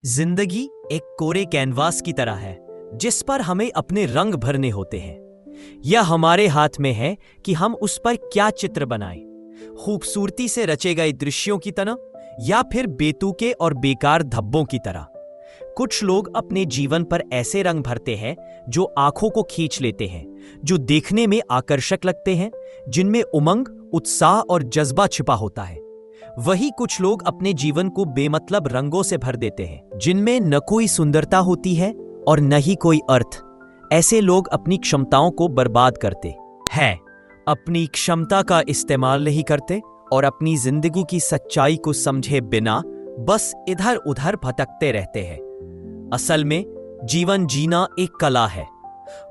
जिंदगी एक कोरे कैनवास की तरह है जिस पर हमें अपने रंग भरने होते हैं। यह हमारे हाथ में है कि हम उस पर क्या चित्र बनाएं, खूबसूरती से रचे गए दृश्यों की तरह या फिर बेतुके और बेकार धब्बों की तरह। कुछ लोग अपने जीवन पर ऐसे रंग भरते हैं जो आंखों को खींच लेते हैं, जो देखने में आकर्षक लगते हैं, जिनमें उमंग, उत्साह और जज्बा छिपा होता है। वही कुछ लोग अपने जीवन को बेमतलब रंगों से भर देते हैं, जिनमें न कोई सुंदरता होती है और न ही कोई अर्थ। ऐसे लोग अपनी क्षमताओं को बर्बाद करते हैं, अपनी क्षमता का इस्तेमाल नहीं करते और अपनी जिंदगी की सच्चाई को समझे बिना बस इधर उधर भटकते रहते हैं। असल में जीवन जीना एक कला है।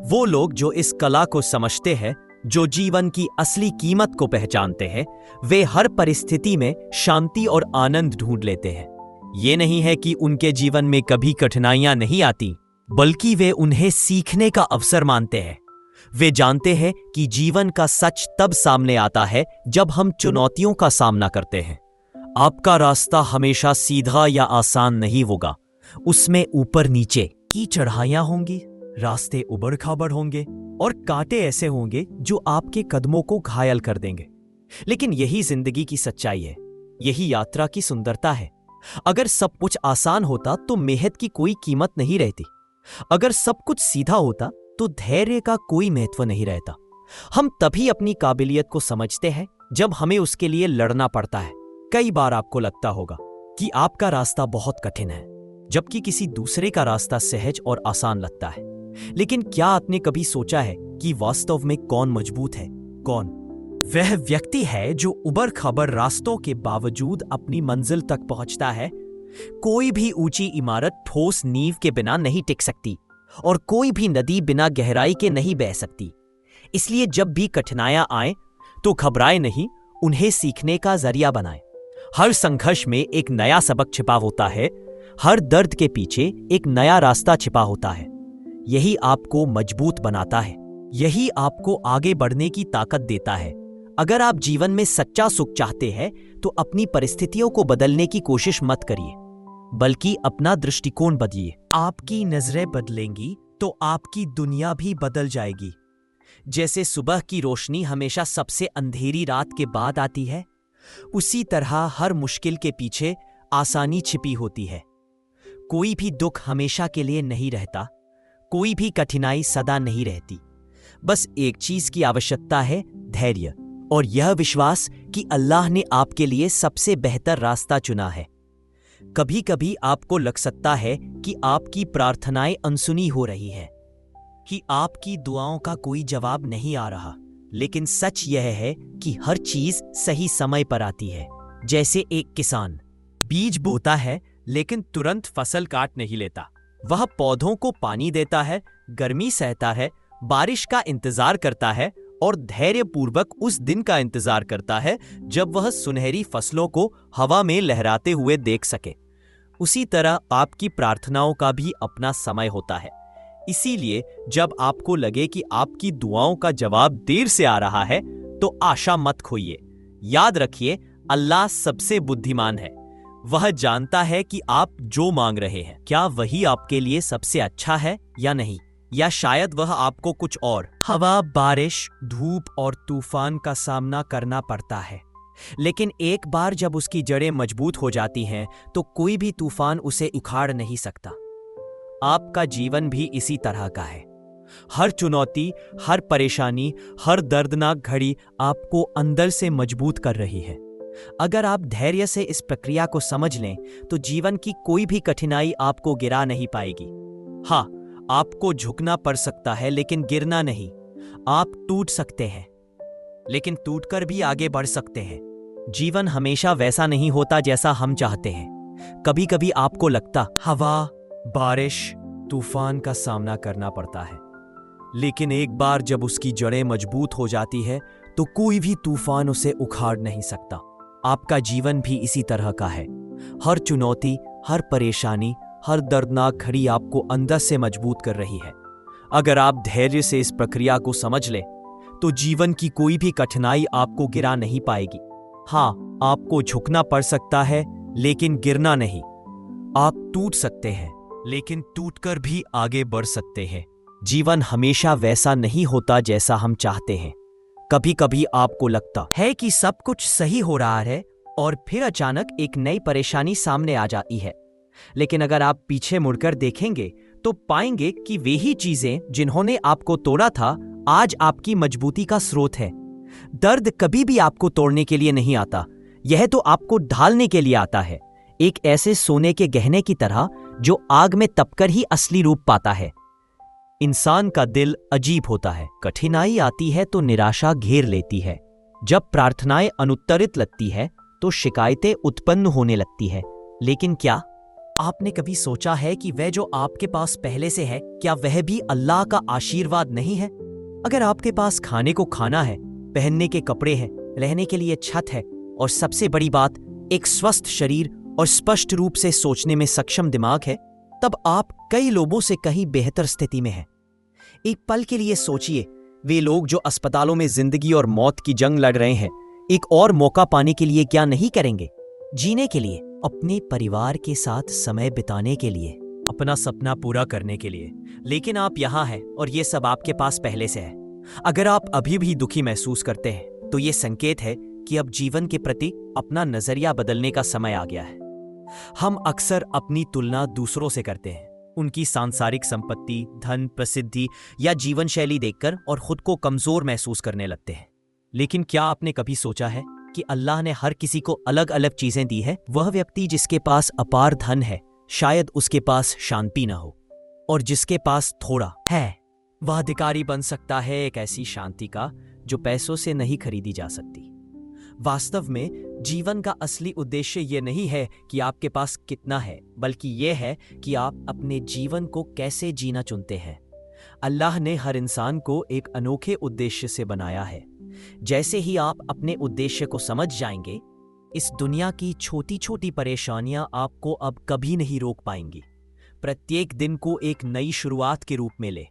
वो लोग जो इस कला को समझते हैं, जो जीवन की असली कीमत को पहचानते हैं, वे हर परिस्थिति में शांति और आनंद ढूंढ लेते हैं। ये नहीं है कि उनके जीवन में कभी कठिनाइयां नहीं आती, बल्कि वे उन्हें सीखने का अवसर मानते हैं। वे जानते हैं कि जीवन का सच तब सामने आता है जब हम चुनौतियों का सामना करते हैं। आपका रास्ता हमेशा सीधा या आसान नहीं होगा। उसमें ऊपर नीचे की चढ़ाइयां होंगी, रास्ते उबड़ खाबड़ होंगे और कांटे ऐसे होंगे जो आपके कदमों को घायल कर देंगे। लेकिन यही जिंदगी की सच्चाई है, यही यात्रा की सुंदरता है। अगर सब कुछ आसान होता तो मेहनत की कोई कीमत नहीं रहती। अगर सब कुछ सीधा होता तो धैर्य का कोई महत्व नहीं रहता। हम तभी अपनी काबिलियत को समझते हैं जब हमें उसके लिए लड़ना पड़ता है। कई बार आपको लगता होगा कि आपका रास्ता बहुत कठिन है, जबकि किसी दूसरे का रास्ता सहज और आसान लगता है। लेकिन क्या आपने कभी सोचा है कि वास्तव में कौन मजबूत है? कौन वह व्यक्ति है जो उबड़ खाबड़ रास्तों के बावजूद अपनी मंजिल तक पहुंचता है? कोई भी ऊंची इमारत ठोस नींव के बिना नहीं टिक सकती और कोई भी नदी बिना गहराई के नहीं बह सकती। इसलिए जब भी कठिनाइयां आए तो घबराए नहीं, उन्हें सीखने का जरिया बनाएं। हर संघर्ष में एक नया सबक छिपा होता है, हर दर्द के पीछे एक नया रास्ता छिपा होता है। यही आपको मजबूत बनाता है, यही आपको आगे बढ़ने की ताकत देता है। अगर आप जीवन में सच्चा सुख चाहते हैं तो अपनी परिस्थितियों को बदलने की कोशिश मत करिए, बल्कि अपना दृष्टिकोण बदलिए। आपकी नजरें बदलेंगी तो आपकी दुनिया भी बदल जाएगी। जैसे सुबह की रोशनी हमेशा सबसे अंधेरी रात के बाद आती है, उसी तरह हर मुश्किल के पीछे आसानी छिपी होती है। कोई भी दुख हमेशा के लिए नहीं रहता, कोई भी कठिनाई सदा नहीं रहती। बस एक चीज की आवश्यकता है, धैर्य और यह विश्वास कि अल्लाह ने आपके लिए सबसे बेहतर रास्ता चुना है। कभी कभी आपको लग सकता है कि आपकी प्रार्थनाएं अनसुनी हो रही है, कि आपकी दुआओं का कोई जवाब नहीं आ रहा। लेकिन सच यह है कि हर चीज सही समय पर आती है। जैसे एक किसान बीज बोता है लेकिन तुरंत फसल काट नहीं लेता। वह पौधों को पानी देता है, गर्मी सहता है, बारिश का इंतजार करता है और धैर्यपूर्वक उस दिन का इंतजार करता है जब वह सुनहरी फसलों को हवा में लहराते हुए देख सके। उसी तरह आपकी प्रार्थनाओं का भी अपना समय होता है। इसीलिए जब आपको लगे कि आपकी दुआओं का जवाब देर से आ रहा है तो आशा मत खोइए। याद रखिए, अल्लाह सबसे बुद्धिमान है। वह जानता है कि आप जो मांग रहे हैं क्या वही आपके लिए सबसे अच्छा है या नहीं, या शायद वह आपको कुछ और। हवा, बारिश, धूप और तूफान का सामना करना पड़ता है, लेकिन एक बार जब उसकी जड़ें मजबूत हो जाती हैं तो कोई भी तूफान उसे उखाड़ नहीं सकता। आपका जीवन भी इसी तरह का है। हर चुनौती, हर परेशानी, हर दर्दनाक घड़ी आपको अंदर से मजबूत कर रही है। अगर आप धैर्य से इस प्रक्रिया को समझ लें तो जीवन की कोई भी कठिनाई आपको गिरा नहीं पाएगी। हाँ, आपको झुकना पड़ सकता है लेकिन गिरना नहीं। आप टूट सकते हैं लेकिन टूटकर भी आगे बढ़ सकते हैं। जीवन हमेशा वैसा नहीं होता जैसा हम चाहते हैं। कभी कभी आपको लगता हवा, बारिश, तूफान का सामना करना पड़ता है, लेकिन एक बार जब उसकी जड़ें मजबूत हो जाती है तो कोई भी तूफान उसे उखाड़ नहीं सकता। आपका जीवन भी इसी तरह का है। हर चुनौती, हर परेशानी, हर दर्दनाक घड़ी आपको अंदर से मजबूत कर रही है। अगर आप धैर्य से इस प्रक्रिया को समझ लें तो जीवन की कोई भी कठिनाई आपको गिरा नहीं पाएगी। हाँ, आपको झुकना पड़ सकता है लेकिन गिरना नहीं। आप टूट सकते हैं, लेकिन टूटकर भी आगे बढ़ सकते हैं। जीवन हमेशा वैसा नहीं होता जैसा हम चाहते हैं। कभी कभी आपको लगता है कि सब कुछ सही हो रहा है और फिर अचानक एक नई परेशानी सामने आ जाती है। लेकिन अगर आप पीछे मुड़कर देखेंगे तो पाएंगे कि वे ही चीजें जिन्होंने आपको तोड़ा था आज आपकी मजबूती का स्रोत है। दर्द कभी भी आपको तोड़ने के लिए नहीं आता, यह तो आपको ढालने के लिए आता है, एक ऐसे सोने के गहने की तरह जो आग में तपकर ही असली रूप पाता है। इंसान का दिल अजीब होता है। कठिनाई आती है तो निराशा घेर लेती है। जब प्रार्थनाएं अनुत्तरित लगती है तो शिकायतें उत्पन्न होने लगती है। लेकिन क्या आपने कभी सोचा है कि वह जो आपके पास पहले से है, क्या वह भी अल्लाह का आशीर्वाद नहीं है? अगर आपके पास खाने को खाना है, पहनने के कपड़े हैं, रहने के लिए छत है और सबसे बड़ी बात एक स्वस्थ शरीर और स्पष्ट रूप से सोचने में सक्षम दिमाग है, तब आप कई लोगों से कहीं बेहतर स्थिति में हैं। एक पल के लिए सोचिए, वे लोग जो अस्पतालों में जिंदगी और मौत की जंग लड़ रहे हैं, एक और मौका पाने के लिए क्या नहीं करेंगे? जीने के लिए, अपने परिवार के साथ समय बिताने के लिए, अपना सपना पूरा करने के लिए। लेकिन आप यहां हैं और ये सब आपके पास पहले से है। अगर आप अभी भी दुखी महसूस करते हैं तो ये संकेत है कि अब जीवन के प्रति अपना नजरिया बदलने का समय आ गया है। हम अक्सर अपनी तुलना दूसरों से करते हैं, उनकी सांसारिक संपत्ति, धन, प्रसिद्धि या जीवन शैली देखकर, और खुद को कमजोर महसूस करने लगते हैं। लेकिन क्या आपने कभी सोचा है कि अल्लाह ने हर किसी को अलग अलग चीजें दी है? वह व्यक्ति जिसके पास अपार धन है, शायद उसके पास शांति न हो, और जिसके पास थोड़ा है वह अधिकारी बन सकता है एक ऐसी शांति का जो पैसों से नहीं खरीदी जा सकती। वास्तव में जीवन का असली उद्देश्य यह नहीं है कि आपके पास कितना है, बल्कि यह है कि आप अपने जीवन को कैसे जीना चुनते हैं। अल्लाह ने हर इंसान को एक अनोखे उद्देश्य से बनाया है। जैसे ही आप अपने उद्देश्य को समझ जाएंगे, इस दुनिया की छोटी छोटी परेशानियां आपको अब कभी नहीं रोक पाएंगी। प्रत्येक दिन को एक नई शुरुआत के रूप में ले।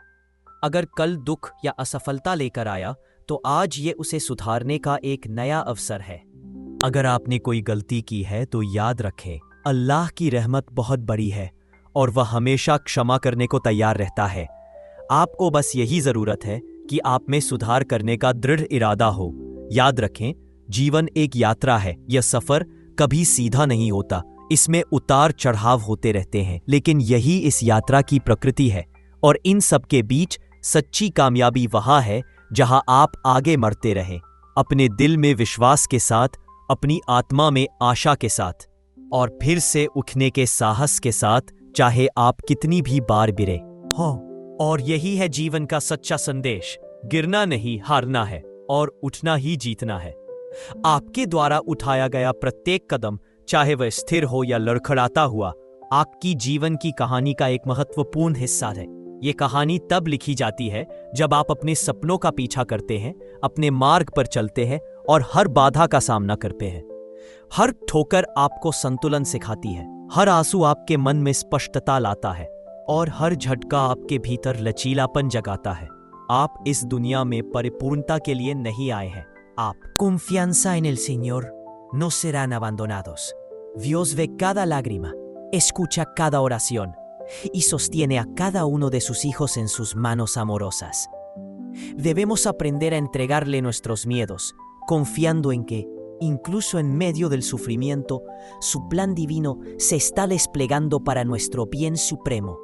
अगर कल दुख या असफलता लेकर आया तो आज ये उसे सुधारने का एक नया अवसर है। अगर आपने कोई गलती की है तो याद रखें, अल्लाह की रहमत बहुत बड़ी है और वह हमेशा क्षमा करने को तैयार रहता है। आपको बस यही जरूरत है कि आप में सुधार करने का दृढ़ इरादा हो। याद रखें, जीवन एक यात्रा है। यह सफर कभी सीधा नहीं होता, इसमें उतार चढ़ाव होते रहते हैं, लेकिन यही इस यात्रा की प्रकृति है। और इन सब के बीच सच्ची कामयाबी वहां है जहां आप आगे बढ़ते रहें, अपने दिल में विश्वास के साथ, अपनी आत्मा में आशा के साथ, और फिर से उठने के साहस के साथ, चाहे आप कितनी भी बार गिरे हो। और यही है जीवन का सच्चा संदेश। गिरना नहीं, हारना है, और उठना ही जीतना है। आपके द्वारा उठाया गया प्रत्येक कदम, चाहे वह स्थिर हो या लड़खड़ाता हुआ, आपकी जीवन की कहानी का एक महत्वपूर्ण हिस्सा है। ये कहानी तब लिखी जाती है जब आप अपने सपनों का पीछा करते हैं, अपने मार्ग पर चलते हैं और हर बाधा का सामना करते हैं। हर ठोकर आपको संतुलन सिखाती है, हर आंसू आपके मन में स्पष्टता लाता है, और हर झटका आपके भीतर लचीलापन जगाता है। आप इस दुनिया में परिपूर्णता के लिए नहीं आए हैं। आप confianza en el Señor no serán abandonados. Dios ve cada lágrima, escucha cada oración y sostiene a cada uno de sus hijos en sus manos amorosas. Debemos aprender a entregarle nuestros miedos, confiando en que, incluso en medio del sufrimiento, su plan divino se está desplegando para nuestro bien supremo.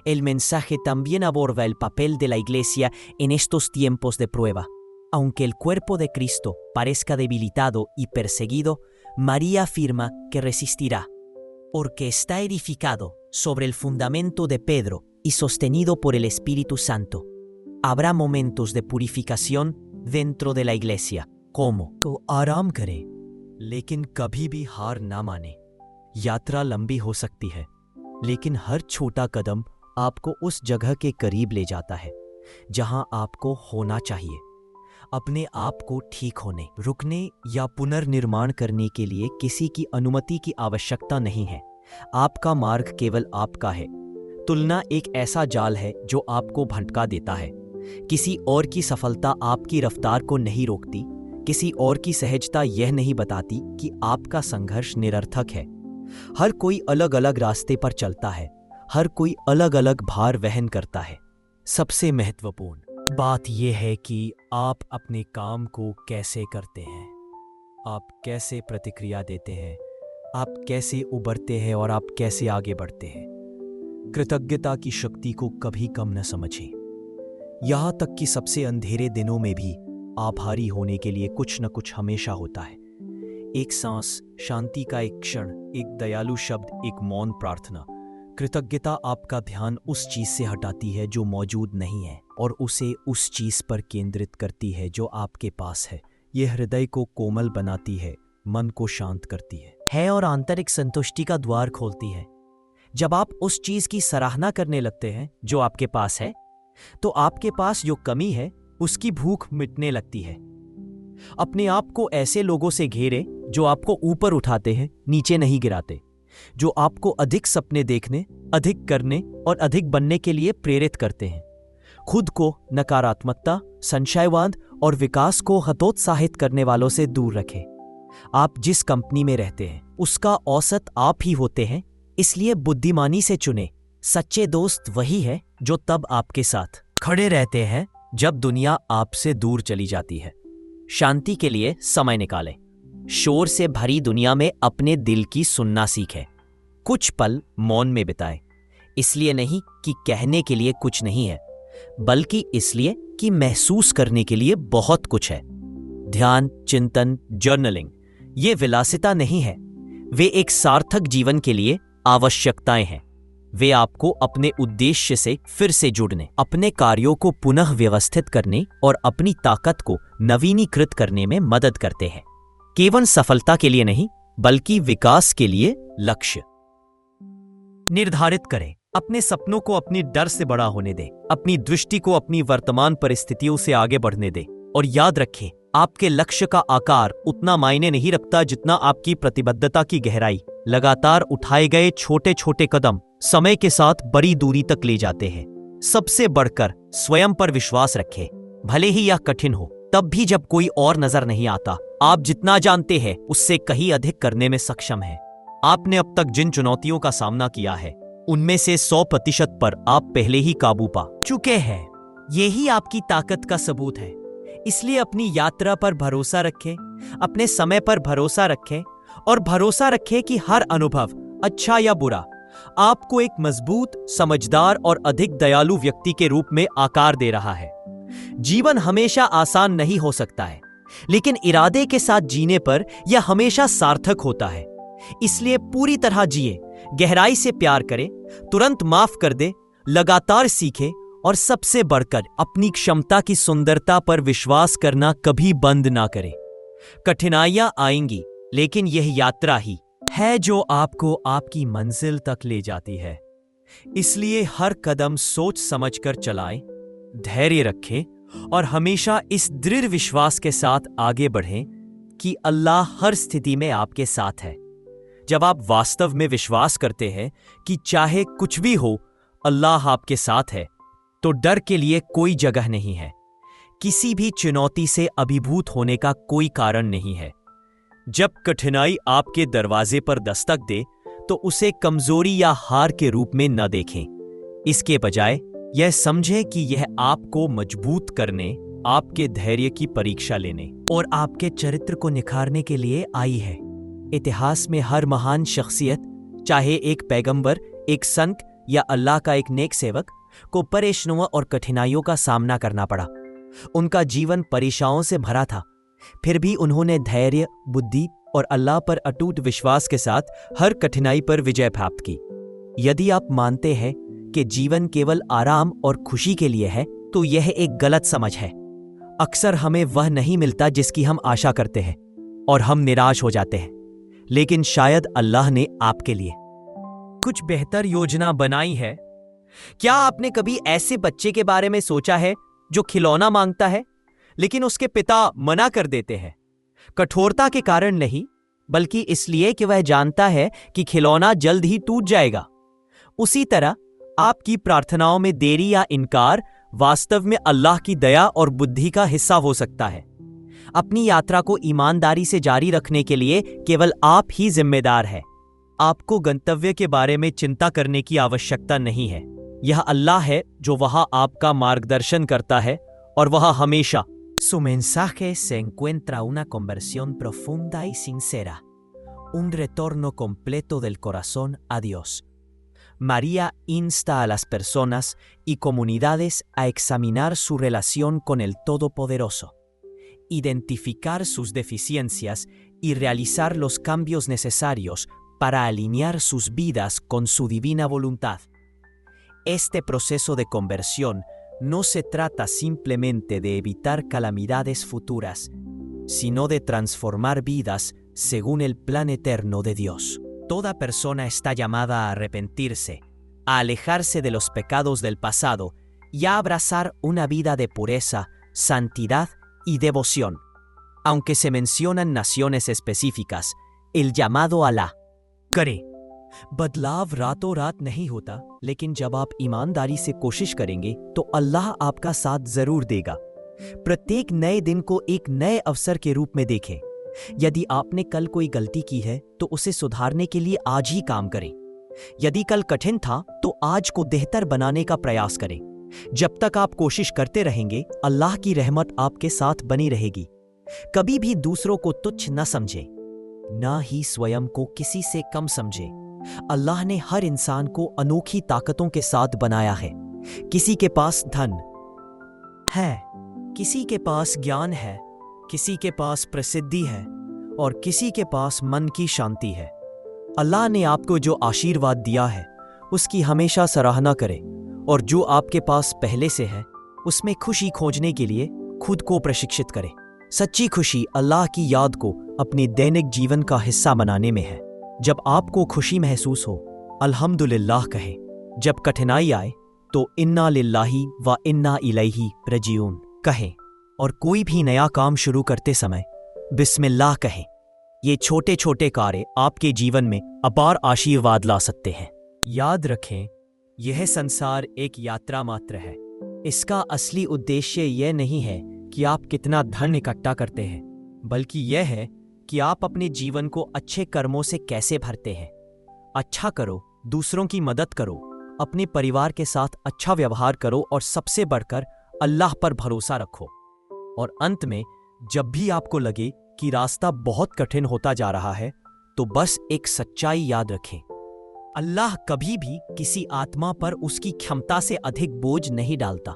El mensaje también aborda el papel de la Iglesia en estos tiempos de prueba. Aunque el cuerpo de Cristo parezca debilitado y perseguido, María afirma que resistirá, porque está edificado sobre el fundamento de Pedro y sostenido por el Espíritu Santo. Habrá momentos de purificación dentro de la Iglesia. ¿Cómo? तो आराम करें, लेकिन कभी भी हार ना माने। यात्रा लंबी हो सकती है, लेकिन हर छोटा कदम आपको उस जगह के करीब ले जाता है जहां आपको होना चाहिए। अपने आप को ठीक होने, रुकने या पुनर्निर्माण करने के लिए किसी की अनुमति की आवश्यकता नहीं है। आपका मार्ग केवल आपका है। तुलना एक ऐसा जाल है जो आपको भटका देता है। किसी और की सफलता आपकी रफ्तार को नहीं रोकती, किसी और की सहजता यह नहीं बताती कि आपका संघर्ष निरर्थक है। हर कोई अलग अलग रास्ते पर चलता है, हर कोई अलग अलग भार वहन करता है। सबसे महत्वपूर्ण बात यह है कि आप अपने काम को कैसे करते हैं, आप कैसे प्रतिक्रिया देते हैं, आप कैसे उबरते हैं और आप कैसे आगे बढ़ते हैं। कृतज्ञता की शक्ति को कभी कम न समझें। यहां तक कि सबसे अंधेरे दिनों में भी आभारी होने के लिए कुछ न कुछ हमेशा होता है। एक सांस, शांति का एक क्षण, एक दयालु शब्द, एक मौन प्रार्थना। कृतज्ञता आपका ध्यान उस चीज से हटाती है जो मौजूद नहीं है और उसे उस चीज पर केंद्रित करती है जो आपके पास है। यह हृदय को कोमल बनाती है, मन को शांत करती है और आंतरिक संतुष्टि का द्वार खोलती है। जब आप उस चीज की सराहना करने लगते हैं जो आपके पास है, तो आपके पास जो कमी है उसकी भूख मिटने लगती है। अपने आप को ऐसे लोगों से घेरे जो आपको ऊपर उठाते हैं, नीचे नहीं गिराते, जो आपको अधिक सपने देखने, अधिक करने और अधिक बनने के लिए प्रेरित करते हैं। खुद को नकारात्मकता, संशयवाद और विकास को हतोत्साहित करने वालों से दूर रखें। आप जिस कंपनी में रहते हैं उसका औसत आप ही होते हैं, इसलिए बुद्धिमानी से चुने। सच्चे दोस्त वही है जो तब आपके साथ खड़े रहते हैं जब दुनिया आपसे दूर चली जाती है। शांति के लिए समय निकालें। शोर से भरी दुनिया में अपने दिल की सुनना सीखें। कुछ पल मौन में बिताएं, इसलिए नहीं कि कहने के लिए कुछ नहीं है, बल्कि इसलिए कि महसूस करने के लिए बहुत कुछ है। ध्यान, चिंतन, जर्नलिंग ये विलासिता नहीं है, वे एक सार्थक जीवन के लिए आवश्यकताएं हैं। वे आपको अपने उद्देश्य से फिर से जुड़ने, अपने कार्यों को पुनः व्यवस्थित करने और अपनी ताकत को नवीनीकृत करने में मदद करते हैं। केवल सफलता के लिए नहीं, बल्कि विकास के लिए लक्ष्य निर्धारित करें। अपने सपनों को अपनी डर से बड़ा होने दें, अपनी दृष्टि को अपनी वर्तमान परिस्थितियों से आगे बढ़ने दें और याद रखें, आपके लक्ष्य का आकार उतना मायने नहीं रखता जितना आपकी प्रतिबद्धता की गहराई। लगातार उठाए गए छोटे छोटे कदम समय के साथ बड़ी दूरी तक ले जाते हैं। सबसे बढ़कर स्वयं पर विश्वास रखें, भले ही यह कठिन हो। तब भी जब कोई और नजर नहीं आता, आप जितना जानते हैं उससे कहीं अधिक करने में सक्षम हैं। आपने अब तक जिन चुनौतियों का सामना किया है उनमें से 100% पर आप पहले ही काबू पा चुके हैं। यही आपकी ताकत का सबूत है। इसलिए अपनी यात्रा पर भरोसा रखें, अपने समय पर भरोसा रखें और भरोसा रखें कि हर अनुभव, अच्छा या बुरा, आपको एक मजबूत, समझदार और अधिक दयालु व्यक्ति के रूप में आकार दे रहा है। जीवन हमेशा आसान नहीं हो सकता है, लेकिन इरादे के साथ जीने पर यह हमेशा सार्थक होता है। इसलिए पूरी तरह जिए, गहराई से प्यार करें, तुरंत माफ कर दे, लगातार सीखें और सबसे बढ़कर अपनी क्षमता की सुंदरता पर विश्वास करना कभी बंद ना करें। कठिनाइयां आएंगी, लेकिन यह यात्रा ही है जो आपको आपकी मंजिल तक ले जाती है। इसलिए हर कदम सोच समझकर चलाएं, धैर्य रखें और हमेशा इस दृढ़ विश्वास के साथ आगे बढ़ें कि अल्लाह हर स्थिति में आपके साथ है। जब आप वास्तव में विश्वास करते हैं कि चाहे कुछ भी हो, अल्लाह आपके साथ है, तो डर के लिए कोई जगह नहीं है। किसी भी चुनौती से अभिभूत होने का कोई कारण नहीं है। जब कठिनाई आपके दरवाजे पर दस्तक दे, तो उसे कमजोरी या हार के रूप में न देखें। इसके बजाय यह समझें कि यह आपको मजबूत करने, आपके धैर्य की परीक्षा लेने और आपके चरित्र को निखारने के लिए आई है। इतिहास में हर महान शख्सियत, चाहे एक पैगंबर, एक संत या अल्लाह का एक नेक सेवक, को परेशानियों और कठिनाइयों का सामना करना पड़ा। उनका जीवन परीक्षाओं से भरा था, फिर भी उन्होंने धैर्य, बुद्धि और अल्लाह पर अटूट विश्वास के साथ हर कठिनाई पर विजय प्राप्त की। यदि आप मानते हैं कि जीवन केवल आराम और खुशी के लिए है, तो यह एक गलत समझ है। अक्सर हमें वह नहीं मिलता जिसकी हम आशा करते हैं और हम निराश हो जाते हैं, लेकिन शायद अल्लाह ने आपके लिए कुछ बेहतर योजना बनाई है। क्या आपने कभी ऐसे बच्चे के बारे में सोचा है जो खिलौना मांगता है, लेकिन उसके पिता मना कर देते हैं? कठोरता के कारण नहीं, बल्कि इसलिए कि वह जानता है कि खिलौना जल्द ही टूट जाएगा। उसी तरह आपकी प्रार्थनाओं में देरी या इनकार वास्तव में अल्लाह की दया और बुद्धि का हिस्सा हो सकता है। अपनी यात्रा को ईमानदारी से जारी रखने के लिए केवल आप ही जिम्मेदार हैं। आपको गंतव्य के बारे में चिंता करने की आवश्यकता नहीं है। यह अल्लाह है जो वहां आपका मार्गदर्शन करता है और वह हमेशा। Su mensaje se encuentra una conversión profunda y sincera, un retorno completo del corazón a Dios. María insta a las personas y comunidades a examinar su relación con el Todopoderoso, identificar sus deficiencias y realizar los cambios necesarios para alinear sus vidas con su divina voluntad. Este proceso de conversión no se trata simplemente de evitar calamidades futuras, sino de transformar vidas según el plan eterno de Dios. Toda persona está llamada a arrepentirse, a alejarse de los pecados del pasado y a abrazar una vida de pureza, santidad y devoción. Aunque se mencionan naciones específicas, el llamado अल्लाह करे। बदलाव रातों रात नहीं होता, लेकिन जब आप ईमानदारी से कोशिश करेंगे तो अल्लाह आपका साथ जरूर देगा। प्रत्येक नए दिन को एक नए अवसर के रूप में देखें। यदि आपने कल कोई गलती की है तो उसे सुधारने के लिए आज ही काम करें। यदि कल कठिन था तो आज को बेहतर बनाने का प्रयास करें। जब तक आप कोशिश करते रहेंगे, अल्लाह की रहमत आपके साथ बनी रहेगी। कभी भी दूसरों को तुच्छ न समझें, ना ही स्वयं को किसी से कम समझें। अल्लाह ने हर इंसान को अनोखी ताकतों के साथ बनाया है। किसी के पास धन है, किसी के पास ज्ञान है, किसी के पास प्रसिद्धि है और किसी के पास मन की शांति है। अल्लाह ने आपको जो आशीर्वाद दिया है उसकी हमेशा सराहना करें और जो आपके पास पहले से है उसमें खुशी खोजने के लिए खुद को प्रशिक्षित करें। सच्ची खुशी अल्लाह की याद को अपने दैनिक जीवन का हिस्सा बनाने में है। जब आपको खुशी महसूस हो, अल्हम्दुलिल्लाह कहें। जब कठिनाई आए तो इन्ना लिल्लाही व इन्ना इलैही राजिऊन कहें और कोई भी नया काम शुरू करते समय बिस्मिल्लाह कहें। ये छोटे छोटे कार्य आपके जीवन में अपार आशीर्वाद ला सकते हैं। याद रखें, यह संसार एक यात्रा मात्र है। इसका असली उद्देश्य यह नहीं है कि आप कितना धन इकट्ठा करते हैं, बल्कि यह है कि आप अपने जीवन को अच्छे कर्मों से कैसे भरते हैं। अच्छा करो, दूसरों की मदद करो, अपने परिवार के साथ अच्छा व्यवहार करो और सबसे बढ़कर अल्लाह पर भरोसा रखो। और अंत में, जब भी आपको लगे कि रास्ता बहुत कठिन होता जा रहा है, तो बस एक सच्चाई याद रखें। अल्लाह कभी भी किसी आत्मा पर उसकी क्षमता से अधिक बोझ नहीं डालता।